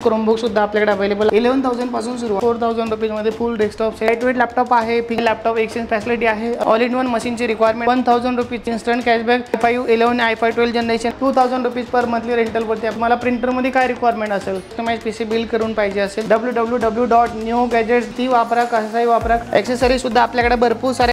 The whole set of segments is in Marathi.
क्रोमबुक सुद्धा आपल्याकडे अवेलेबल 11,000 पासून सुरू 4,000 रुपीज मध्ये full desktop light weight laptop आहे। फिंगर लॅपटॉप एक्सचेंज फॅसिलिटी आहे। ऑल इन वन मशीनची requirement 1,000 rupees instant cashback 511 i5 12 generation 2,000 rupees per monthly rental वरती तुम्हाला प्रिंटर मध्ये काय रिक्वायरमेंट असेल कस्टमाइज पीसी बिल्ड करून पाहिजे असेल www.neogadgets ती वापरा कसाही वापरा। एक्सेसरी सुद्धा आपल्याकडे भरपूर सारे।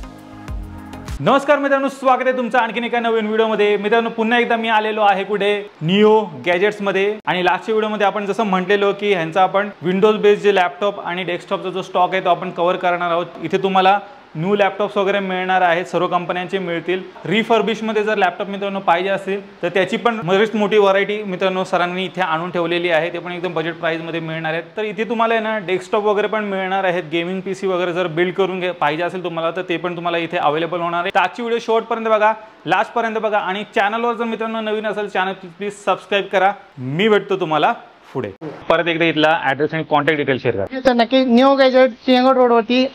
नमस्कार मित्रांनो, स्वागत आहे तुमचं आणखीन एका नवीन व्हिडिओमध्ये। मित्रांनो पुन्हा एकदा मी आलेलो आहे कुठे निओ गॅजेट्स मध्ये। आणि लास्टच्या व्हिडिओमध्ये आपण जसं म्हटलेलो की ह्यांचा आपण विंडोज बेस्ड जे लॅपटॉप आणि डेस्कटॉपचा जो स्टॉक आहे तो आपण कव्हर करणार आहोत। इथे तुम्हाला न्यू लॅपटॉप्स वगैरे मिळणार आहेत, सर्व कंपन्यांचे मिळतील। रिफर्बिश मध्ये जर लॅपटॉप मित्रांनो पाहिजे असेल तर त्याची पण बरीच मोठी व्हरायटी मित्रांनो सरांनी इथे आणून ठेवलेली आहे। ते पण एकदम बजेट प्राइस मध्ये मिळणार आहेत। तर इथे तुम्हाला आहे ना डेस्कटॉप वगैरे पण मिळणार आहेत। गेमिंग पीसी वगैरे जर बिल्ड करून पाहिजे असेल तुम्हाला तर ते पण तुम्हाला इथे अवेलेबल होणार आहे। आजची व्हिडिओ शेवटपर्यंत बघा, लास्ट पर्यंत बघा आणि चॅनलवर जर मित्रांनो नवीन असेल चॅनल प्लीज सबस्क्राइब करा। मी भेटतो तुम्हाला पुढे। परत एकदा इथला ॲड्रेस आणि कॉन्टॅक्ट डिटेल शेअर करा। तर नक्की निओ गॅजेट सिंहगड रोड वरती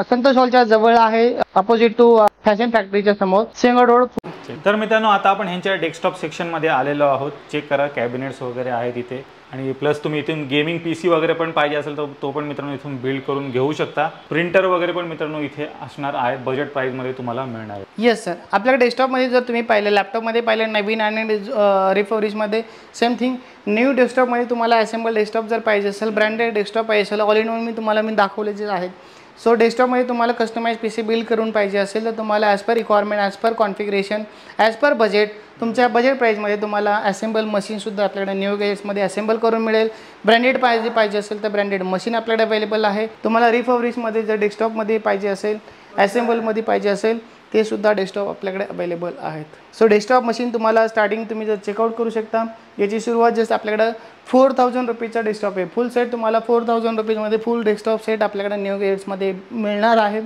संतोष हॉलच्या जवळ आहे, अपोजिट टू फॅशन फॅक्टरीच्या समोर सिंहगड रोड। तर मित्रांनो आता आपण ह्यांच्या डेस्कटॉप सेक्शन मध्ये आलेलो आहोत। चेक करा, कॅबिनेट्स वगैरे आहेत इथे आणि प्लस तुम्ही इथून गेमिंग पीसी वगैरे पण पाहिजे असेल तर तो पण मित्रांनो इथून बिल्ड करून घेऊ शकता। प्रिंटर वगैरे पण मित्रांनो इथे असणार आहे, बजेट प्राइस मध्ये तुम्हाला मिळणार आहे। येस सर, आपल्याकडे डेस्कटॉप मध्ये जर तुम्ही पाहिले लॅपटॉप मध्ये पाहिले नवीन आणि रिफर्बिश मध्ये सेम थिंग। न्यू डेस्कटॉप मध्ये तुम्हाला असेंबल डेस्कटॉप जर पाहिजे असेल, ब्रँडेड डेस्कटॉप पाहिजे असेल, ऑल इन वन तुम्हाला मी दाखवलेचे आहेत। सो डेस्कटॉपमध्ये तुम्हाला कस्टमाइज पीसी बिल्ड करून पाहिजे असेल तर तुम्हाला as per requirement, as per configuration, as per budget तुमच्या बजेट प्राईजमध्ये तुम्हाला असेंबल मशीनसुद्धा आपल्याकडे न्यू गॅजेट्समध्ये असेंबल करून मिळेल। ब्रँडेड पाहिजे असेल तर ब्रँडेड मशीन आपल्याकडे अवेलेबल आहे। तुम्हाला रिफर्बिशमध्ये जर डेस्कटॉपमध्ये पाहिजे असेल, असेंबलमध्ये पाहिजे असेल ते सुद्धा डेस्कटॉप आपल्याकडे अवेलेबल आहेत। सो डेस्कटॉप मशीन तुम्हाला स्टार्टिंग तुम्ही जर चेकआउट करू शकता। याची सुरुवात जस्ट आपल्याकडे 4,000 रुपीजचा डेस्कटॉप आहे। फुल सेट तुम्हाला 4,000 रुपीजमध्ये फुल डेस्कटॉप सेट आपल्याकडे न्यू गॅजेट्समध्ये मिळणार आहे।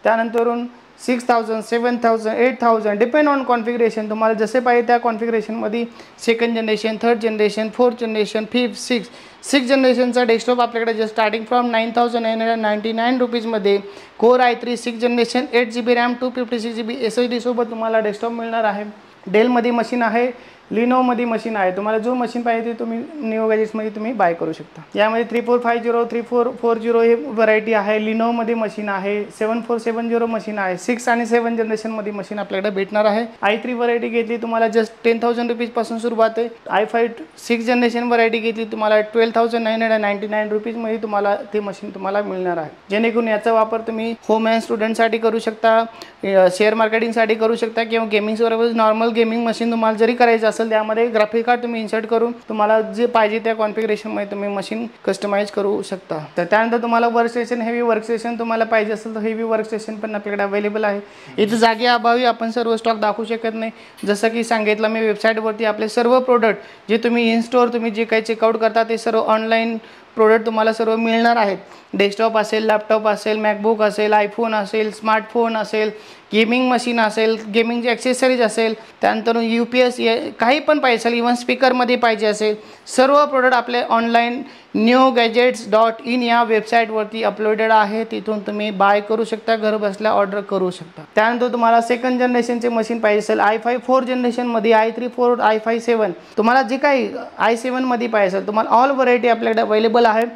त्यानंतरून 6,000, 7,000, 8,000 डिपेंड ऑन कॉन्फिगरेशन, तुम्हाला जसे पाहिजे त्या कॉन्फिगरेशनमध्ये second generation, third generation, fourth generation, fifth, six जनरेशनचा डेस्कटॉप आपल्याकडे जस्ट स्टार्टिंग फ्रॉम 9,999 रुपीजमध्ये core i3 6 generation 8 GB RAM 256 GB SSD सोबत तुम्हाला डेस्कटॉप मिळणार आहे। डेलमध्ये मशीन आहे, लिनोमध्ये मशीन आहे। तुम्हाला जो मशीन पाहिजे ते तुम्ही निओ गॅजेट्समध्ये तुम्ही बाय करू शकता। यामध्ये 3450, 3440 हे व्हरायटी आहे। लिनोमध्ये मशीन आहे, 7470 मशीन आहे, 6 आणि 7 जनरेशनमध्ये मशीन आपल्याकडे भेटणार आहे। i3 व्हरायटी घेतली तुम्हाला जस्ट 10,000 रुपीजपासून सुरुवात आहे। i5 6 जनरेशन व्हरायटी घेतली तुम्हाला 12,999 रुपीजमध्ये तुम्हाला ते मशीन तुम्हाला मिळणार आहे। जेणेकरून याचा वापर तुम्ही होम अँड स्टुडंटसाठी करू शकता, शेअर मार्केटिंगसाठी करू शकता किंवा गेमिंगबरोबर नॉर्मल गेमिंग मशीन तुम्हाला जरी करायचं असेल त्यामध्ये ग्राफिक कार्ड तुम्ही इन्सर्ट करून तुम्हाला जे पाहिजे त्या कॉन्फिगरेशनमध्ये तुम्ही मशीन कस्टमाइज करू शकता। तर त्यानंतर तुम्हाला वर्कस्टेशन, हेवी वर्कस्टेशन तुम्हाला पाहिजे असेल तर हेवी वर्कस्टेशन पण आपल्याकडे अवेलेबल आहे। इथं जागे अभावी आपण सर्व स्टॉक दाखवू शकत नाही। जसं की सांगितलं मी वेबसाईटवरती आपले सर्व प्रोडक्ट जे तुम्ही इन स्टोअर तुम्ही जे काही चेकआउट करता ते सर्व ऑनलाईन प्रोडक्ट तुम्हाला सर्व मिळणार आहेत। डेस्कटॉप असेल, लॅपटॉप असेल, मॅकबुक असेल, आयफोन असेल, स्मार्टफोन असेल, गेमिंग मशीन असेल, गेमिंगचे ॲक्सेसरीज असेल, त्यानंतर UPS काही पण पाहिजे असेल, इव्हन स्पीकरमध्ये पाहिजे असेल, सर्व प्रोडक्ट आपले ऑनलाईन neogadgets.in या वेबसाईटवरती अपलोडेड आहे। तिथून तुम्ही बाय करू शकता, घर बसल्या ऑर्डर करू शकता। त्यानंतर तुम्हाला सेकंड जनरेशनचे मशीन पाहिजे असेल, i5 4 जनरेशनमध्ये, i3 4, i5 7 तुम्हाला जे काही i7 मध्ये पाहिजे असेल तुम्हाला ऑल व्हरायटी आपल्याकडे अवेलेबल आहे।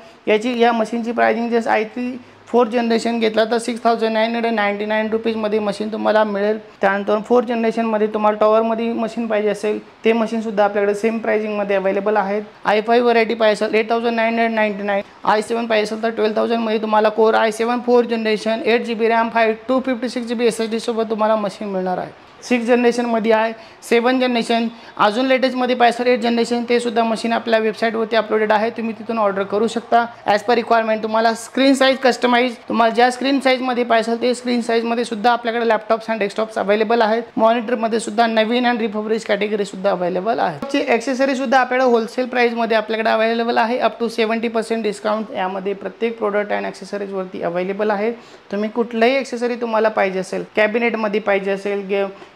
या मशीनची प्राइसिंग जस्ट i3 4 जनरेशन घेतला तर 6,999 रुपीजमध्ये मशीन तुम्हाला मिळेल। त्यानंतर 4 जनरेशनमध्ये तुम्हाला टॉवरमध्ये मशीन पाहिजे असेल ते मशीनसुद्धा आपल्याकडे सेम प्राइसिंगमध्ये अवेलेबल आहेत। i5 व्हरायटी पाहिजे असेल 8,999, i7 पाहिजे असेल तर 12,000 मध्ये तुम्हाला core i7 4 generation 8 GB RAM 256 GB SSD सोबत तुम्हाला मशीन मिळणार आहे। 6 जनरेशनमध्ये आहे, 7 जनरेशन, अजून लेटेस्टमध्ये पाहिजे असेल 8 जनरेशन ते सुद्धा मशीन आपल्या वेबसाईटवरती अपलोडेड आहे। तुम्ही तिथून ऑर्डर करू शकता ॲज पर रिक्वायरमेंट। तुम्हाला स्क्रीन साईज कस्टमाइज, तुम्हाला ज्या स्क्रीन साईजमध्ये पाहिजे असेल ते स्क्रीन साईजमध्ये सुद्धा आपल्याकडे लॅपटॉप्स आणि डेस्कटॉप्स अवेलेबल आहेत। मॉनिटरमध्ये सुद्धा नवीन आणि रिफर्बिश कॅटेगरी सुद्धा अवेलेबल आहे। ॲक्सेसरी सुद्धा आपल्याकडे होलसेल प्राईजमध्ये आपल्याकडे अवेलेबल आहे, अप टू 70% डिस्काउंट यामध्ये प्रत्येक प्रोडक्ट अँड ॲक्सेसरीजवरती अवेलेबल आहे। तुम्ही कुठलंही ॲक्सेसरी तुम्हाला पाहिजे असेल, कॅबिनेटमध्ये पाहिजे असेल,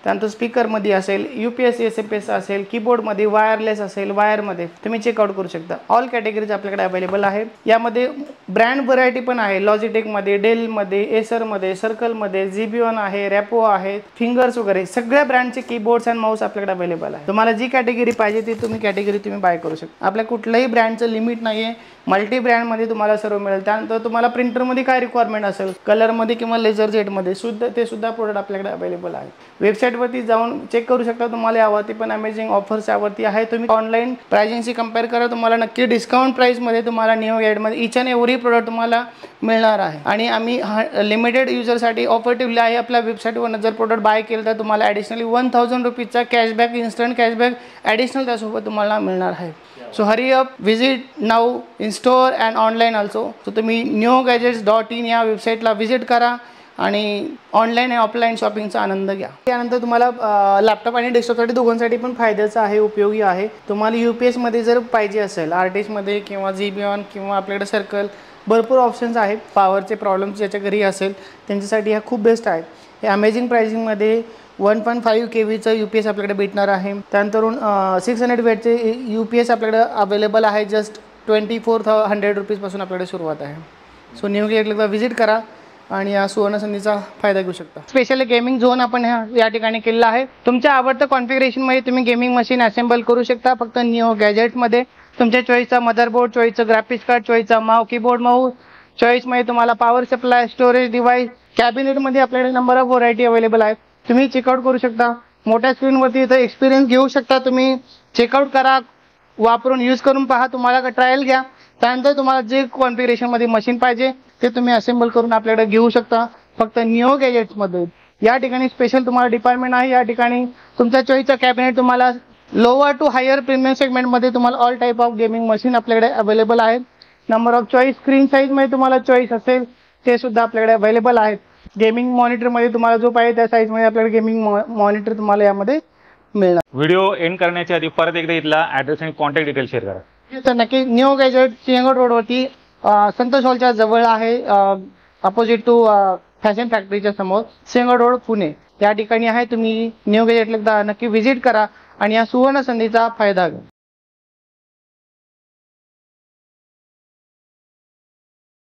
त्यानंतर स्पीकरमध्ये असेल, UPS SFS असेल, कीबोर्डमध्ये वायरलेस असेल, वायरमध्ये तुम्ही चेकआउट करू शकता. ऑल कॅटेगरीज आपल्याकडे अवेलेबल आहे. यामध्ये ब्रँड व्हरायटी पण आहे. लॉजिटेकमध्ये, डेलमध्ये, एसरमध्ये, सर्कलमध्ये, झिबिओन आहे, रॅपो आहे, फिंगर्स वगैरे सगळ्या ब्रँडचे कीबोर्ड्स अँड माऊस आपल्याकडे अवेलेबल आहे. तुम्हाला जी कॅटेगरी पाहिजे ती कॅटेगरी तुम्ही बाय करू शकता. आपल्या कुठल्याही ब्रँडचं लिमिट नाही आहे. मल्टी ब्रँडमध्ये तुम्हाला सर्व मिळेल. त्यानंतर तुम्हाला प्रिंटरमध्ये काय रिक्वायरमेंट असेल, कलरमध्ये किंवा लेझर जेटमध्ये ते सुद्धा प्रोडक्ट आपल्याकडे अवेलेबल आहे. वेबसाईटवरती जाऊन चेक करू शकता. तुम्हाला यावरती पण अमेझिंग ऑफर्स यावरती आहे. तुम्ही ऑनलाईन प्राइसिंगशी कंपेअर करा. तुम्हाला नक्की डिस्काउंट प्राईसमध्ये तुम्हाला निओ गॅजेटमध्ये इच अँड एव्हरी प्रोडक्ट तुम्हाला मिळणार आहे. आणि आम्ही लिमिटेड युजरसाठी ऑफर ठेवली आहे. आपल्या वेबसाईटवरून जर प्रोडक्ट बाय केलं तर तुम्हाला ॲडिशनली 1000 रुपीजचा कॅशबॅक, इन्स्टंट कॅशबॅक ॲडिशनल त्यासोबत तुम्हाला मिळणार आहे. So hurry up, visit now in store and online also. So तुम्ही neogadgets.in या वेबसाईटला व्हिजिट करा आणि ऑनलाईन आणि ऑफलाईन शॉपिंगचा आनंद घ्या. त्यानंतर तुम्हाला लॅपटॉप आणि डेस्कटॉपसाठी दोघांसाठी पण फायद्याचं आहे, उपयोगी आहे. तुम्हाला UPS मध्ये जर पाहिजे असेल, आर्टिस्टमध्ये किंवा झिबिओन किंवा आपल्याकडे सर्कल भरपूर ऑप्शन्स आहेत. पॉवरचे प्रॉब्लेम्स ज्याच्या घरी असेल त्यांच्यासाठी ह्या खूप बेस्ट आहेत. हे अमेझिंग प्राइसिंगमध्ये 1.5 kVचं UPS आपल्याकडे भेटणार आहे. त्यानंतरून 600 वॅटचे UPS आपल्याकडे अवेलेबल आहे. जस्ट 2400 रुपीजपासून आपल्याकडे सुरुवात आहे. सो न्यू गेटला व्हिजिट करा आणि या सुवर्ण संधीचा फायदा घेऊ शकता. स्पेशली गेमिंग झोन आपण या ठिकाणी केलेला आहे. तुमच्या आवडत्या कॉन्फिगरेशनमध्ये तुम्ही गेमिंग मशीन असेंबल करू शकता. फक्त निओ गॅजेटमध्ये तुमच्या चॉईसचा मदरबोर्ड, चॉईसचं ग्राफिक्स कार्ड, चॉईसचा कीबोर्ड माऊस, चॉईसमध्ये तुम्हाला पॉवर सप्लाय, स्टोरेज डिव्हाइस, कॅबिनेटमध्ये आपल्याकडे नंबर ऑफ व्हरायटी अवेलेबल आहे. तुम्ही चेकआउट करू शकता. मोठ्या स्क्रीनवरती इथं एक्सपिरियन्स घेऊ शकता. तुम्ही चेकआउट करा, वापरून यूज करून पहा, तुम्हाला ट्रायल घ्या. त्यानंतर तुम्हाला जे कॉन्फिगरेशनमध्ये मशीन पाहिजे ते तुम्ही असेंबल करून आपल्याकडे घेऊ शकता. फक्त निओ गॅजेट्समध्ये या ठिकाणी स्पेशल तुम्हाला डिपार्टमेंट आहे. या ठिकाणी तुमच्या चॉईसचा कॅबिनेट तुम्हाला लोअर टू हायर प्रीमियम सेगमेंटमध्ये तुम्हाला all type of gaming machine आपल्याकडे अवेलेबल आहेत. नंबर ऑफ चॉईस, स्क्रीन साईजमध्ये तुम्हाला चॉईस असेल ते सुद्धा आपल्याकडे अवेलेबल आहेत. गेमिंग मॉनिटरमध्ये तुम्हाला जो पाहिजे त्या साईजमध्ये आपल्याकडे गेमिंग मॉनिटर तुम्हाला यामध्ये मिळणार. व्हिडिओ एंड करण्याच्या आधी परत एकदा इथला ॲड्रेस आणि कॉन्टॅक्ट डिटेल शेअर करा. तर नक्की निओ गॅजेट सिंहगड रोडवरती संतोष हॉलच्या जवळ आहे. अपोजिट टू फॅशन फॅक्टरीच्या समोर, सिंहगड रोड, पुणे या ठिकाणी आहे. तुम्ही निओ गॅजेटला एकदा नक्की व्हिजिट करा आणि या सुवर्ण संधीचा फायदा घ्या.